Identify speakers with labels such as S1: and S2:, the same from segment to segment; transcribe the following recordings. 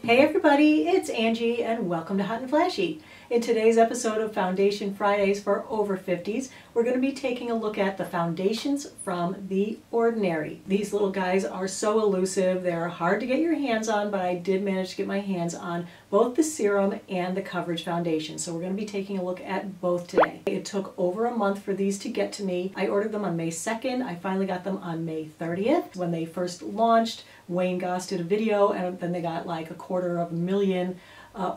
S1: Hey everybody, it's Angie and welcome to Hot and Flashy. In today's episode of Foundation Fridays for over 50s, we're going to be taking a look at the foundations from The Ordinary. These little guys are so elusive, they're hard to get your hands on, but I did manage to get my hands on both the Serum and the Coverage Foundation. So we're going to be taking a look at both today. It took over a month for these to get to me. I ordered them on May 2nd. I finally got them on May 30th. When they first launched, Wayne Goss did a video and then they got like 250,000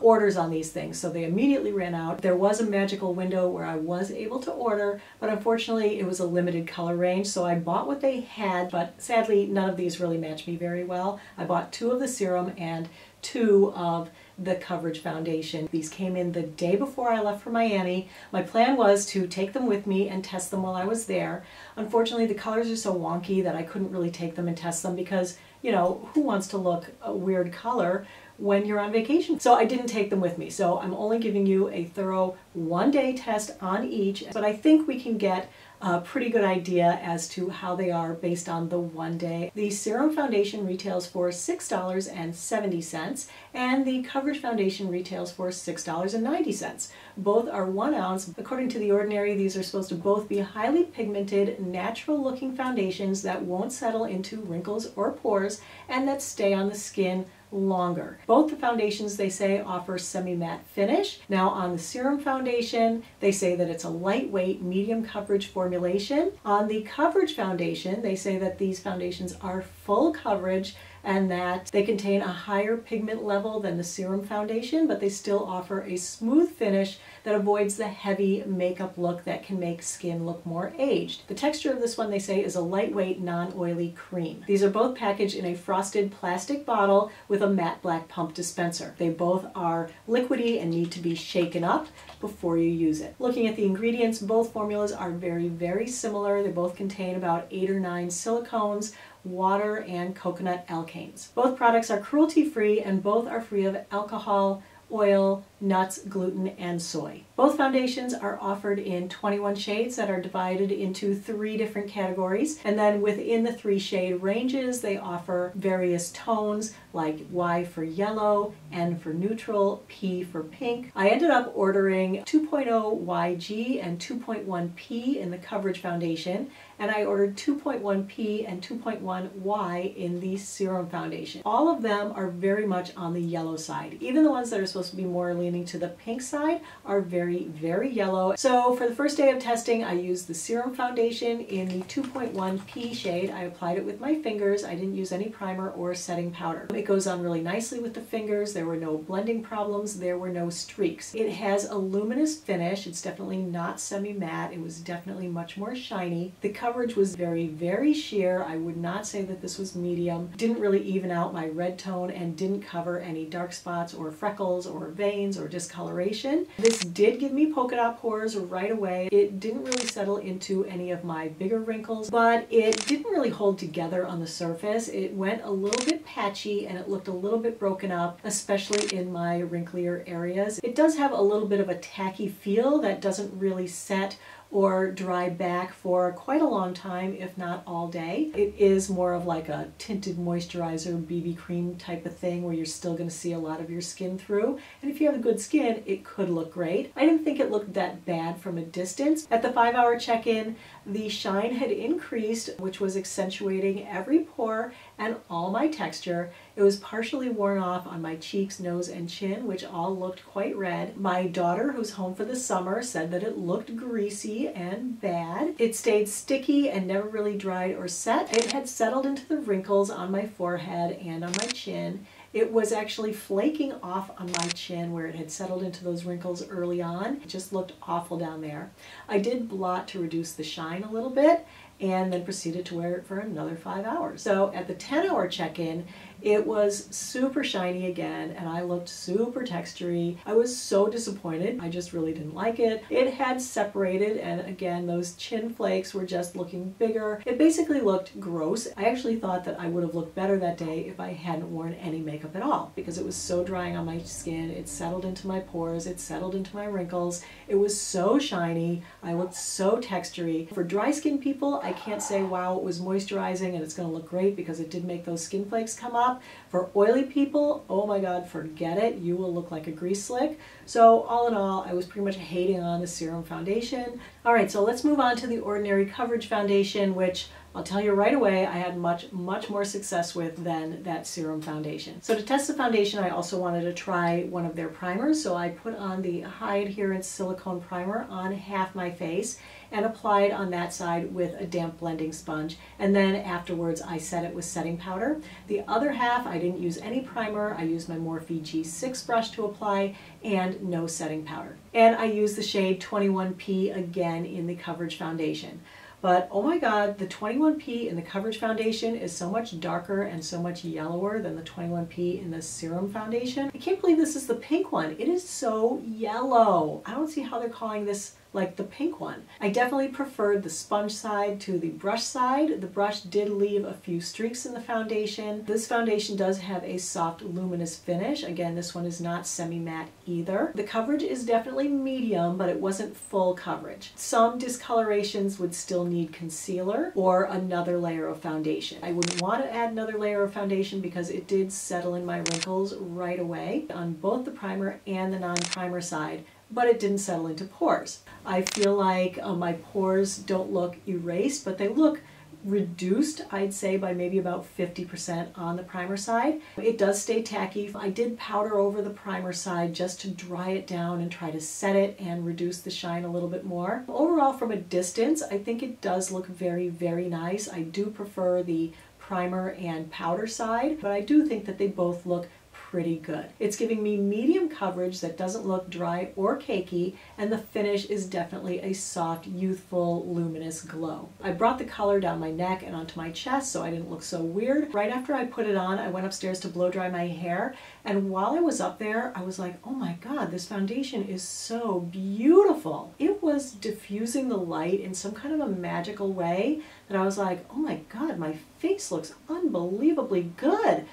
S1: orders on these things, so they immediately ran out. There was a magical window where I was able to order, but unfortunately it was a limited color range, so I bought what they had, but sadly none of these really match me very well. I bought 2 of the Serum and 2 of the Coverage Foundation. These came in the day before I left for Miami. My plan was to take them with me and test them while I was there. Unfortunately, the colors are so wonky that I couldn't really take them and test them because, you know, who wants to look a weird color when you're on vacation? So I didn't take them with me. So I'm only giving you a thorough 1-day test on each, but I think we can get a pretty good idea as to how they are based on the 1 day. The Serum Foundation retails for $6.70 and the Coverage Foundation retails for $6.90. Both are 1 ounce. According to The Ordinary, these are supposed to both be highly pigmented, natural looking foundations that won't settle into wrinkles or pores and that stay on the skin longer. Both the foundations, they say, offer semi-matte finish. Now on the Serum Foundation, they say that it's a lightweight, medium coverage formulation. On the Coverage Foundation, they say that these foundations are full coverage and that they contain a higher pigment level than the Serum Foundation, but they still offer a smooth finish that avoids the heavy makeup look that can make skin look more aged. The texture of this one, they say, is a lightweight, non-oily cream. These are both packaged in a frosted plastic bottle with a matte black pump dispenser. They both are liquidy and need to be shaken up before you use it. Looking at the ingredients, both formulas are very similar. They both contain about 8 or 9 silicones, water, and coconut alkanes. Both products are cruelty-free and both are free of alcohol, oil, nuts, gluten, and soy. Both foundations are offered in 21 shades that are divided into 3 different categories, and then within the 3 shade ranges they offer various tones like Y for yellow, N for neutral, P for pink. I ended up ordering 2.0 YG and 2.1 P in the Coverage Foundation, and I ordered 2.1 P and 2.1 Y in the Serum Foundation. All of them are very much on the yellow side. Even the ones that are supposed to be more leaning to the pink side are very yellow. So for the first day of testing, I used the Serum Foundation in the 2.1 P shade. I applied it with my fingers. I didn't use any primer or setting powder. It goes on really nicely with the fingers. There were no blending problems. There were no streaks. It has a luminous finish. It's definitely not semi-matte. It was definitely much more shiny. The coverage was very sheer. I would not say that this was medium. Didn't really even out my red tone and didn't cover any dark spots or freckles or veins or discoloration. This did give me polka dot pores right away. It didn't really settle into any of my bigger wrinkles, but it didn't really hold together on the surface. It went a little bit patchy and it looked a little bit broken up, especially in my wrinklier areas. It does have a little bit of a tacky feel that doesn't really set or dry back for quite a long time, if not all day. It is more of like a tinted moisturizer BB cream type of thing where you're still going to see a lot of your skin through, and if you have a good skin it could look great. I didn't think it looked that bad from a distance. At the 5-hour check-in, the shine had increased, which was accentuating every pore and all my texture. It was partially worn off on my cheeks, nose, and chin, which all looked quite red. My daughter, who's home for the summer, said that it looked greasy and bad. It stayed sticky and never really dried or set. It had settled into the wrinkles on my forehead and on my chin. It was actually flaking off on my chin where it had settled into those wrinkles early on. It just looked awful down there. I did blot to reduce the shine a little bit and then proceeded to wear it for another 5 hours. So at the 10-hour check-in, it was super shiny again and I looked super textury. I was so disappointed. I just really didn't like it. It had separated and again those chin flakes were just looking bigger. It basically looked gross. I actually thought that I would have looked better that day if I hadn't worn any makeup at all because it was so drying on my skin. It settled into my pores. It settled into my wrinkles. It was so shiny. I looked so textury. For dry skin people, I can't say wow it was moisturizing and it's going to look great because it did make those skin flakes come up. top. For oily people, oh my god, forget it. You will look like a grease slick. So all in all, I was pretty much hating on the Serum foundation. All right, so let's move on to the Ordinary Coverage Foundation, which I'll tell you right away, I had much more success with than that Serum foundation. So to test the foundation, I also wanted to try one of their primers. So I put on the high adherence silicone primer on half my face and applied on that side with a damp blending sponge. And then afterwards, I set it with setting powder. The other half, I didn't use any primer. I used my Morphe G6 brush to apply and no setting powder. And I used the shade 21P again in the Coverage Foundation. But oh my god, the 21P in the Coverage Foundation is so much darker and so much yellower than the 21P in the Serum foundation. I can't believe this is the pink one. It is so yellow. I don't see how they're calling this like the pink one. I definitely preferred the sponge side to the brush side. The brush did leave a few streaks in the foundation. This foundation does have a soft luminous finish. Again, this one is not semi-matte either. The coverage is definitely medium, but it wasn't full coverage. Some discolorations would still need concealer or another layer of foundation. I wouldn't want to add another layer of foundation because it did settle in my wrinkles right away on both the primer and the non-primer side, but it didn't settle into pores. I feel like my pores don't look erased, but they look reduced, I'd say, by maybe about 50% on the primer side. It does stay tacky. I did powder over the primer side just to dry it down and try to set it and reduce the shine a little bit more. Overall, from a distance, I think it does look very, very nice. I do prefer the primer and powder side, but I do think that they both look pretty good. It's giving me medium coverage that doesn't look dry or cakey, and the finish is definitely a soft, youthful, luminous glow. I brought the color down my neck and onto my chest so I didn't look so weird. Right after I put it on, I went upstairs to blow dry my hair, and while I was up there, I was like, oh my god, this foundation is so beautiful. It was diffusing the light in some kind of a magical way that I was like, oh my god, my face looks unbelievably good.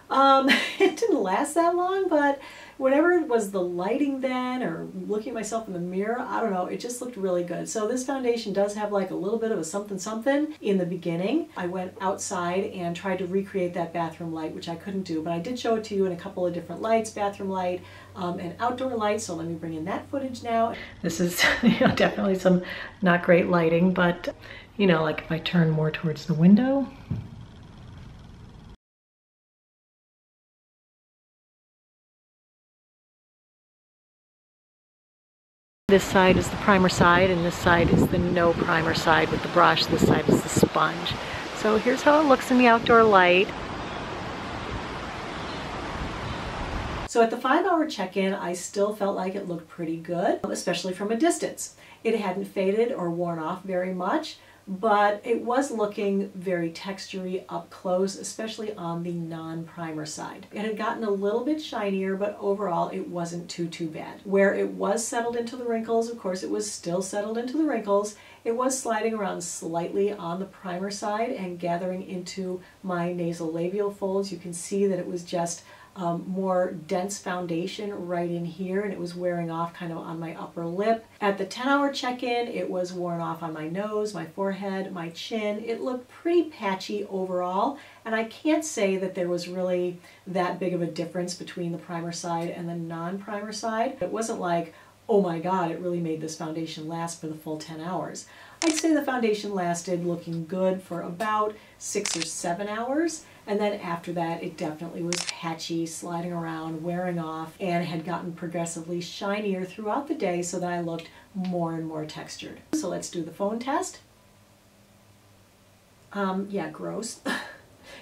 S1: It didn't last that long, but whatever it was, the lighting then, or looking at myself in the mirror, I don't know, it just looked really good. So this foundation does have like a little bit of a something something in the beginning. I went outside and tried to recreate that bathroom light, which I couldn't do, but I did show it to you in a couple of different lights, bathroom light and outdoor light, so let me bring in that footage now. This is definitely some not great lighting, but like if I turn more towards the window, this side is the primer side, and this side is the no primer side with the brush. This side is the sponge. So here's how it looks in the outdoor light. So at the 5-hour check-in, I still felt like it looked pretty good, especially from a distance. It hadn't faded or worn off very much, but it was looking very textury up close, especially on the non-primer side. It had gotten a little bit shinier, but overall it wasn't too bad. Where it was settled into the wrinkles, of course it was still settled into the wrinkles, it was sliding around slightly on the primer side and gathering into my nasolabial folds. You can see that it was just more dense foundation right in here, and it was wearing off kind of on my upper lip. At the 10-hour check-in, it was worn off on my nose, my forehead, my chin. It looked pretty patchy overall, and I can't say that there was really that big of a difference between the primer side and the non-primer side. It wasn't like, oh my god, it really made this foundation last for the full 10 hours. I'd say the foundation lasted looking good for about 6 or 7 hours. And then after that, it definitely was patchy, sliding around, wearing off, and had gotten progressively shinier throughout the day so that I looked more and more textured. So let's do the phone test. Yeah, gross.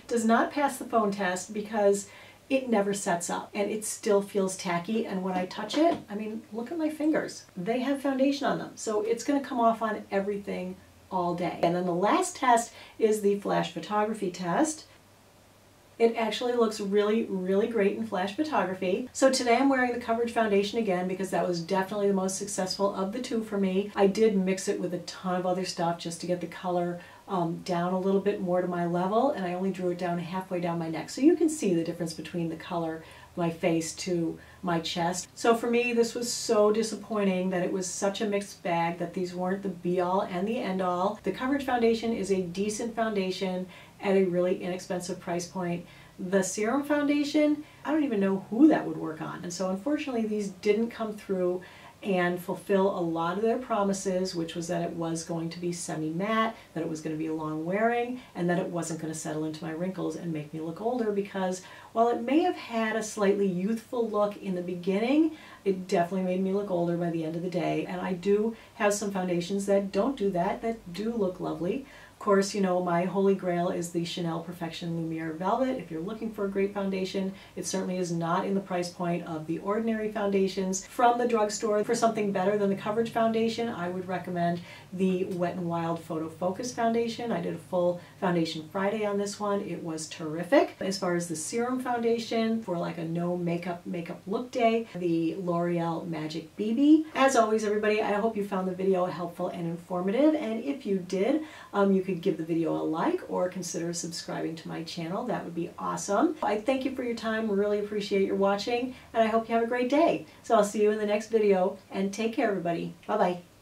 S1: Does not pass the phone test because it never sets up and it still feels tacky, and when I touch it, I mean, look at my fingers. They have foundation on them, so it's going to come off on everything all day. And then the last test is the flash photography test. It actually looks really, really great in flash photography. So today I'm wearing the Coverage Foundation again because that was definitely the most successful of the two for me. I did mix it with a ton of other stuff just to get the color down a little bit more to my level, and I only drew it down halfway down my neck. So you can see the difference between the color of my face to my chest. So for me, this was so disappointing that it was such a mixed bag, that these weren't the be-all and the end-all. The Coverage Foundation is a decent foundation at a really inexpensive price point. The Serum foundation, I don't even know who that would work on. And so unfortunately these didn't come through and fulfill a lot of their promises, which was that it was going to be semi-matte, that it was going to be long wearing, and that it wasn't going to settle into my wrinkles and make me look older, because while it may have had a slightly youthful look in the beginning, it definitely made me look older by the end of the day. And I do have some foundations that don't do that, that do look lovely. Of course, you know, my holy grail is the Chanel Perfection Lumiere Velvet. If you're looking for a great foundation, it certainly is not in the price point of the ordinary foundations from the drugstore. For something better than the coverage foundation, I would recommend the Wet n Wild Photo Focus foundation. I did a full foundation Friday on this one. It was terrific. As far as the Serum foundation for like a no makeup look day, the L'Oreal Magic BB. As always, everybody, I hope you found the video helpful and informative, and if you did, you could give the video a like or consider subscribing to my channel. That would be awesome. I thank you for your time, really appreciate your watching, and I hope you have a great day. So I'll see you in the next video, and take care, everybody. Bye-bye.